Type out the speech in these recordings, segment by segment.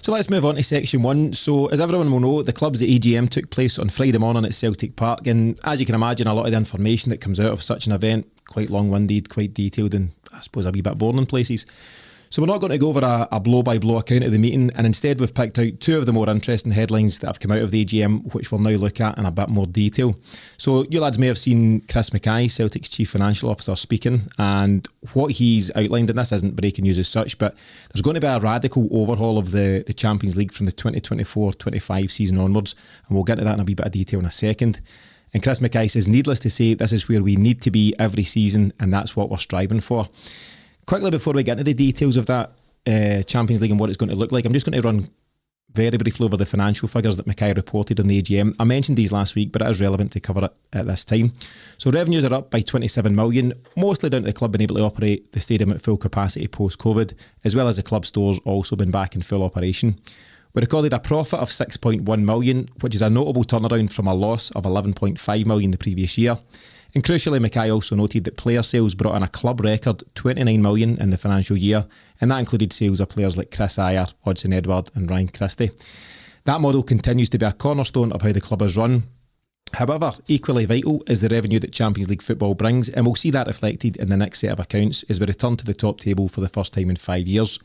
So let's move on to section 1. So as everyone will know, the club's AGM took place on Friday morning at Celtic Park, and as you can imagine, a lot of the information that comes out of such an event, quite long-winded, quite detailed, and I suppose a wee bit boring in places. So we're not going to go over a blow-by-blow account of the meeting, and instead we've picked out 2 of the more interesting headlines that have come out of the AGM, which we'll now look at in a bit more detail. So you lads may have seen Chris McKay, Celtic's Chief Financial Officer, speaking, and what he's outlined, and this isn't breaking news as such, but there's going to be a radical overhaul of the Champions League from the 2024-25 season onwards, and we'll get into that in a wee bit of detail in a second. And Chris McKay says, needless to say, this is where we need to be every season, and that's what we're striving for. Quickly, before we get into the details of that Champions League and what it's going to look like, I'm just going to run very briefly over the financial figures that McKay reported on the AGM. I mentioned these last week, but it is relevant to cover it at this time. So revenues are up by 27 million, mostly down to the club being able to operate the stadium at full capacity post-COVID, as well as the club stores also been back in full operation. We recorded a profit of 6.1 million, which is a notable turnaround from a loss of 11.5 million the previous year. And crucially, McKay also noted that player sales brought in a club record 29 million in the financial year, and that included sales of players like Chris Ayer, Odsonne Edouard and Ryan Christie. That model continues to be a cornerstone of how the club is run. However, equally vital is the revenue that Champions League football brings, and we'll see that reflected in the next set of accounts as we return to the top table for the first time in 5 years.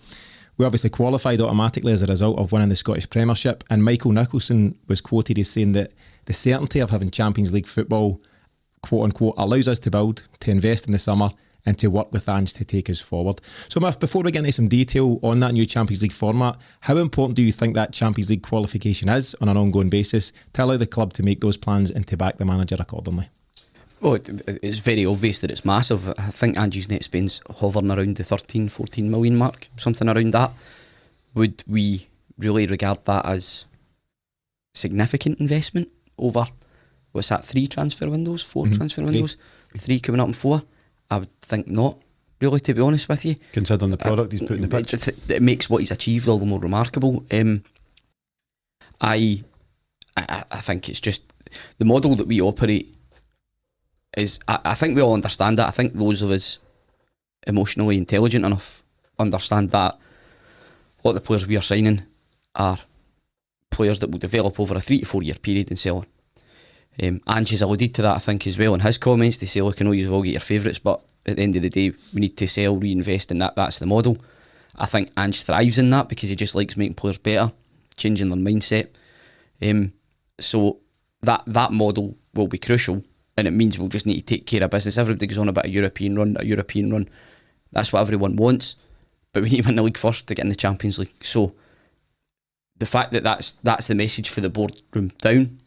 We obviously qualified automatically as a result of winning the Scottish Premiership, and Michael Nicholson was quoted as saying that the certainty of having Champions League football, quote unquote, allows us to build, to invest in the summer and to work with Ange to take us forward. So Miff, before we get into some detail on that new Champions League format, how important do you think that Champions League qualification is on an ongoing basis to allow the club to make those plans and to back the manager accordingly? Well, it's very obvious that it's massive. I think Ange's net spend's hovering around the 13, 14 million mark, something around that. Would we really regard that as significant investment over, what's that, 3 transfer windows, 4 transfer windows? 3 coming up in 4? I would think not, really, to be honest with you. Considering the product he's put in the pitch. It makes what he's achieved all the more remarkable. I think it's just the model that we operate is, I think we all understand that. I think those of us emotionally intelligent enough understand that what the players we are signing are players that will develop over a 3 to 4 year period and so on. Ange has alluded to that, I think, as well in his comments, to say, look, I know you've all got your favourites, but at the end of the day we need to sell, reinvest, and that's the model. I think Ange thrives in that because he just likes making players better, changing their mindset. So that model will be crucial, and it means we'll just need to take care of business. Everybody goes on about a European run. That's what everyone wants, but we need to win the league first to get in the Champions League. So the fact that that's the message for the boardroom down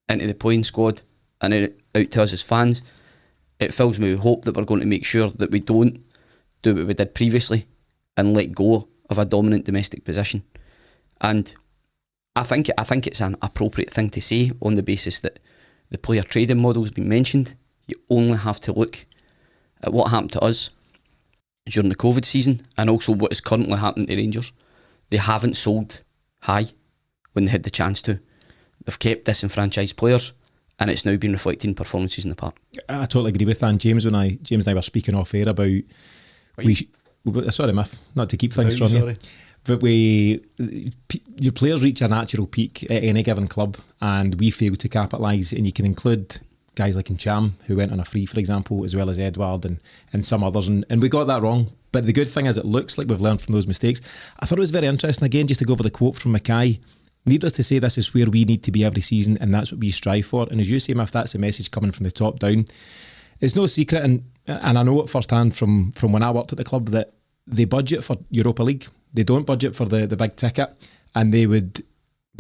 into the playing squad and out to us as fans, it fills me with hope that we're going to make sure that we don't do what we did previously and let go of a dominant domestic position. And I think it's an appropriate thing to say on the basis that the player trading model has been mentioned. You only have to look at what happened to us during the COVID season and also what is currently happening to Rangers. They haven't sold high when they had the chance to. They've kept disenfranchised players, and it's now been reflected in performances in the park. I totally agree with that. And James and I were speaking off air about sorry, Miff, not to keep things from you, but your players reach a natural peak at any given club, and we fail to capitalise. And you can include guys like Ncham, who went on a free, for example, as well as Edouard and some others, and we got that wrong. But the good thing is, it looks like we've learned from those mistakes. I thought it was very interesting, again, just to go over the quote from McKay. Needless to say, this is where we need to be every season, and that's what we strive for. And as you say, Miff, that's the message coming from the top down. It's no secret, and I know it firsthand from when I worked at the club, that they budget for Europa League. They don't budget for the big ticket, and they would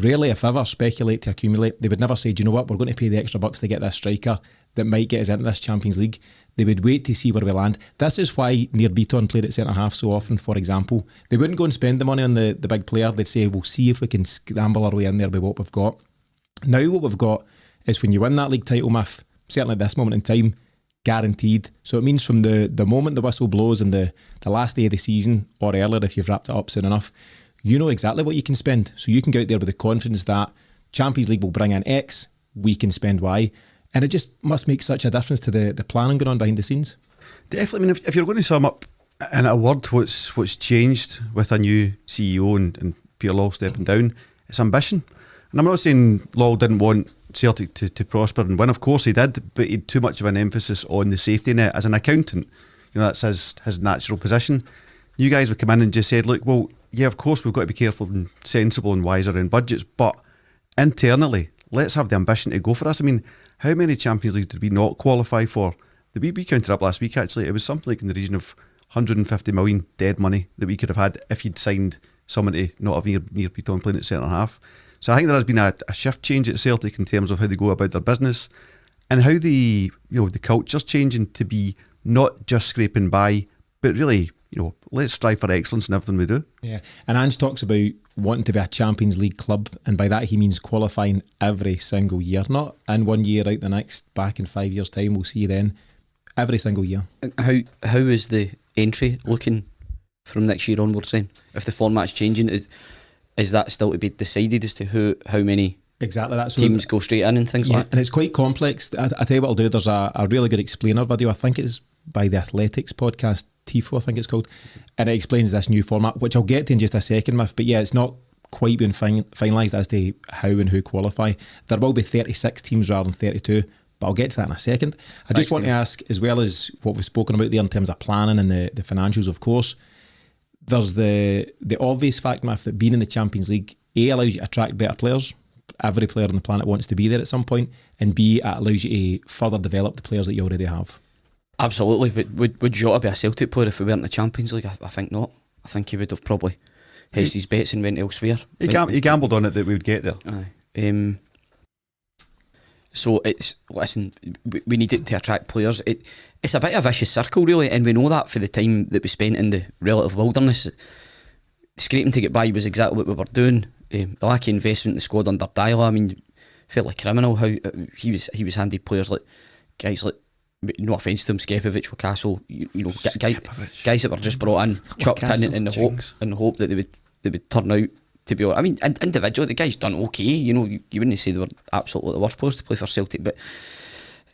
rarely, if ever, speculate to accumulate. They would never say, do you know what, we're going to pay the extra bucks to get this striker that might get us into this Champions League. They would wait to see where we land. This is why Near Beaton played at centre-half so often, for example. They wouldn't go and spend the money on the big player. They'd say, we'll see if we can scramble our way in there with what we've got. Now what we've got is, when you win that league title, Miff, certainly at this moment in time, guaranteed. So it means from the moment the whistle blows in the last day of the season, or earlier if you've wrapped it up soon enough, you know exactly what you can spend. So you can go out there with the confidence that Champions League will bring in X, we can spend Y. And it just must make such a difference to the planning going on behind the scenes. Definitely. If you're going to sum up in a word what's changed with a new CEO and Peter Lawwell stepping down. It's ambition. And I'm not saying Lawwell didn't want Celtic to prosper and win. Of course he did, but he had too much of an emphasis on the safety net. As an accountant, that's his natural position. You guys have come in and just said, look, well, yeah, of course we've got to be careful and sensible and wise around budgets, but internally, let's have the ambition to go for this. I mean, how many Champions Leagues did we not qualify for? We counted up last week, actually. It was something like in the region of 150 million dead money that we could have had if you'd signed someone to not have near Piton playing at centre half. So I think there has been a shift change at Celtic in terms of how they go about their business and how the culture's changing to be not just scraping by, but really, let's strive for excellence in everything we do. Yeah, and Ange talks about wanting to be a Champions League club, and by that he means qualifying every single year, not in 1 year out the next, back in 5 years' time, we'll see you then, every single year. How is the entry looking from next year onwards then? If the format's changing, is that still to be decided as to how many exactly that teams go straight in and things like that? And it's quite complex. I tell you what I'll do, there's a really good explainer video, I think it's by the Athletics podcast, TIFO I think it's called, and it explains this new format, which I'll get to in just a second, but yeah, it's not quite been finalised as to how and who qualify. There will be 36 teams rather than 32, but I'll get to that in a second. I just want to ask, as well as what we've spoken about there in terms of planning and the financials, of course, there's the obvious fact, Matt, that being in the Champions League, A, allows you to attract better players. Every player on the planet wants to be there at some point, and B, it allows you to further develop the players that you already have. Absolutely, but would Jota be a Celtic player if we weren't in the Champions League? I think not. I think he would have probably hedged his bets and went elsewhere. He gambled on it that we would get there. Aye. So we need it to attract players. It's a bit of a vicious circle really, and we know that for the time that we spent in the relative wilderness. Scraping to get by was exactly what we were doing. The lack of investment in the squad under Dyla, I mean, fairly criminal how he was handed players like guys like, no offence to him, Skepovic, Castle, guys that were just brought in, chucked in the hope that they would turn out to be. I mean, individually, the guys done okay. You wouldn't say they were absolutely the worst players to play for Celtic, but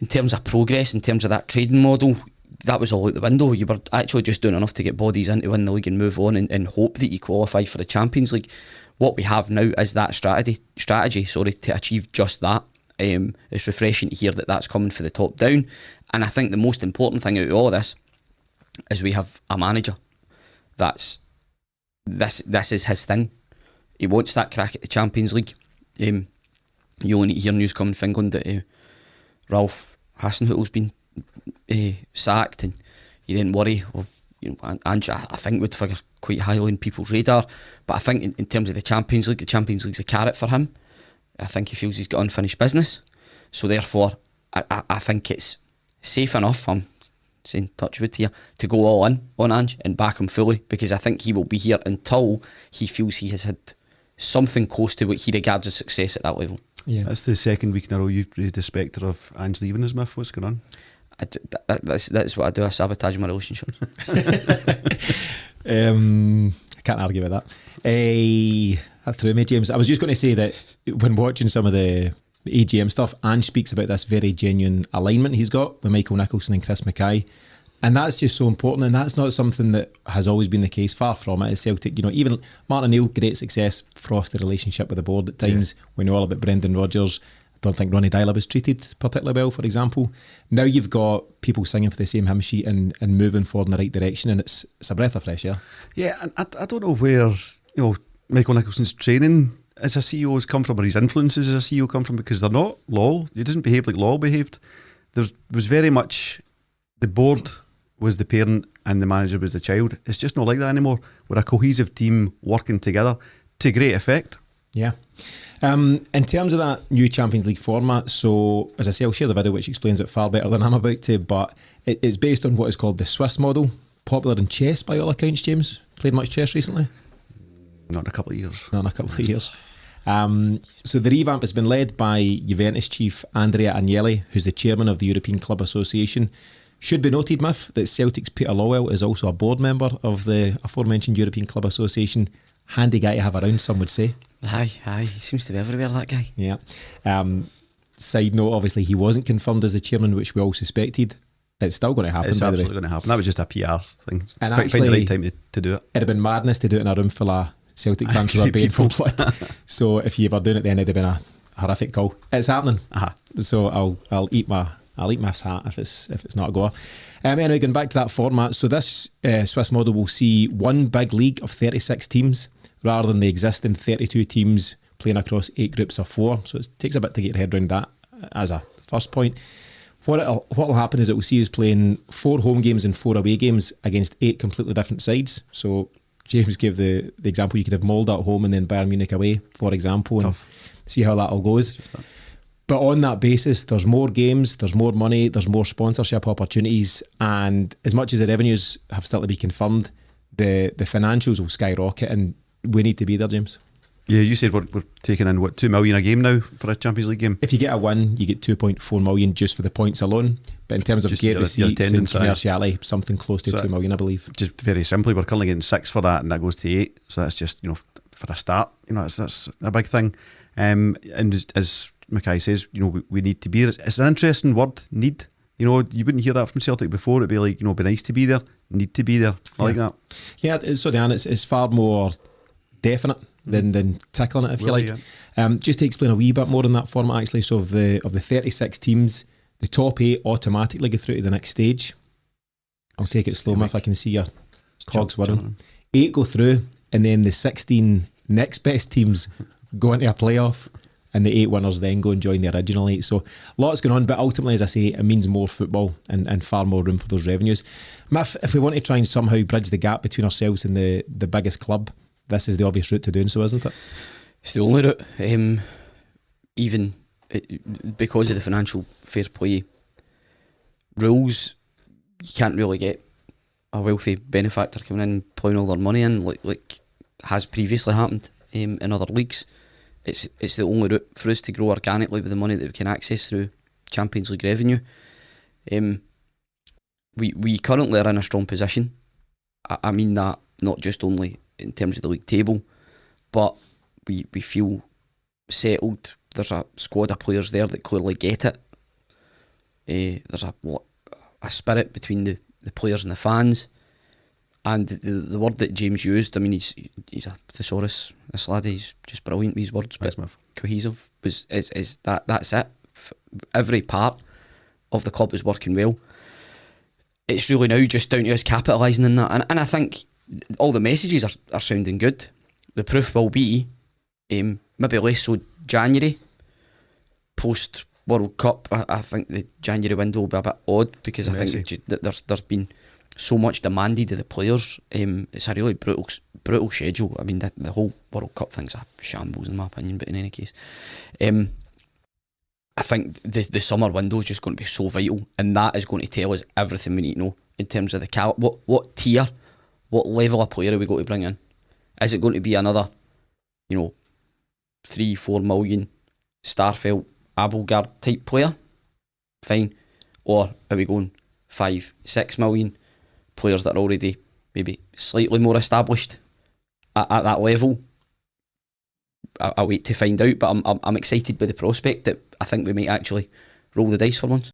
in terms of progress, in terms of that trading model, that was all out the window. You were actually just doing enough to get bodies in to win the league and move on and hope that you qualify for the Champions League. What we have now is that strategy to achieve just that. It's refreshing to hear that that's coming for the top down, and I think the most important thing out of all of this is we have a manager this is his thing. He wants that crack at the Champions League. You only hear news coming from England that Ralph Hasenhüttl's been sacked, and you didn't worry. Well, Ange, I think would figure quite highly on people's radar, but I think in terms of the Champions League's a carrot for him. I think he feels he's got unfinished business, so therefore I think it's safe enough, I'm saying touch wood here, to go all in on Ange and back him fully, because I think he will be here until he feels he has had something close to what he regards as success at that level. Yeah, that's the second week in a row you've raised the spectre of Ange leaving us, Miff. What's going on? That's what I do. I sabotage my relationship. I can't argue with that. That threw me, James. I was just going to say that when watching some of the AGM stuff, Ange speaks about this very genuine alignment he's got with Michael Nicholson and Chris McKay, and that's just so important, and that's not something that has always been the case. Far from it. At Celtic, even Martin O'Neill, great success, frosty relationship with the board at times. We know all about Brendan Rodgers. I don't think Ronnie Dyla was treated particularly well, for example. Now you've got people singing for the same hymn sheet and moving forward in the right direction, and it's a breath of fresh air. Yeah, and I don't know where Michael Nicholson's training as a CEO has come from, or his influences as a CEO come from, because they're not Lawwell. He doesn't behave like Lawwell behaved. There was very much the board was the parent and the manager was the child. It's just not like that anymore. We're a cohesive team working together to great effect. Yeah. In terms of that new Champions League format, so as I say, I'll share the video which explains it far better than I'm about to, but it's based on what is called the Swiss model, popular in chess by all accounts. James, played much chess recently? Not in a couple of years. So the revamp has been led by Juventus chief Andrea Agnelli, who's the chairman of the European Club Association. Should be noted, Miff, that Celtic's Peter Lawwell is also a board member of the aforementioned European Club Association. Handy guy to have around, some would say. Aye, he seems to be everywhere, that guy. Yeah. Side note, obviously he wasn't confirmed as the chairman, which we all suspected. It's still going to happen, it's by the way. Absolutely going to happen. That was just a PR thing. And Find the right time to do it. It'd have been madness to do it in a room full of Celtic fans who are baying for blood. So if you were doing it then, it'd have been a horrific call. It's happening. So I'll eat my hat if it's not a goer. Anyway, going back to that format, so this Swiss model will see one big league of 36 teams rather than the existing 32 teams playing across 8 groups of 4. So it takes a bit to get your head around that as a first point. What'll happen is it will see us playing 4 home games and 4 away games against 8 completely different sides. So James gave the example, you could have Molde at home and then Bayern Munich away, for example, and see how that all goes. But on that basis, there's more games, there's more money, there's more sponsorship opportunities, and as much as the revenues have still to be confirmed, the financials will skyrocket, and we need to be there, James. Yeah, you said we're taking in, what, 2 million a game now for a Champions League game? If you get a win, you get 2.4 million just for the points alone. But in terms of Just gate your receipts and attendance, commerciality, something close to So 2 million, I believe. Just very simply, we're currently getting 6 for that, and that goes to 8. So that's just, for a start, that's a big thing. And as McKay says, we need to be there. It's an interesting word, need. You wouldn't hear that from Celtic before. It'd be like, be nice to be there, need to be there. I like that. Yeah, so Dan, it's far more definite than tickling it, if you like. Yeah. Just to explain a wee bit more on that format, actually. So of the 36 teams, the top 8 automatically go through to the next stage. I'll take it slow, if I can see your cogs whirring. 8 go through, and then the 16 next best teams go into a playoff, and the 8 winners then go and join the original 8. So lots going on, but ultimately, as I say, it means more football and far more room for those revenues. If we want to try and somehow bridge the gap between ourselves and the biggest club, this is the obvious route to doing so, isn't it? It's the only route. Even because of the financial fair play rules, you can't really get a wealthy benefactor coming in and pouring all their money in like has previously happened in other leagues. It's the only route for us to grow organically with the money that we can access through Champions League revenue. We currently are in a strong position. I mean that not just only in terms of the league table, but we feel settled. There's a squad of players there that clearly get it. There's a spirit between the players and the fans. And the word that James used, I mean, he's a thesaurus. This lad, he's just brilliant with his words. But cohesive is that's it. Every part of the club is working well. It's really now just down to us capitalising on that. And I think all the messages are sounding good. The proof will be maybe less so January, post World Cup. I think the January window will be a bit odd because I think there's been so much demanded of the players. It's a really brutal schedule. I mean, the whole World Cup thing's a shambles in my opinion, but in any case, I think the summer window is just going to be so vital, and that is going to tell us everything we need to know in terms of the what tier, what level of player are we going to bring in. Is it going to be another 3-4 million Starfelt Abelgard type player? Fine. Or are we going 5-6 million players that are already maybe slightly more established at that level? I wait to find out, but I'm excited by the prospect that I think we might actually roll the dice for once.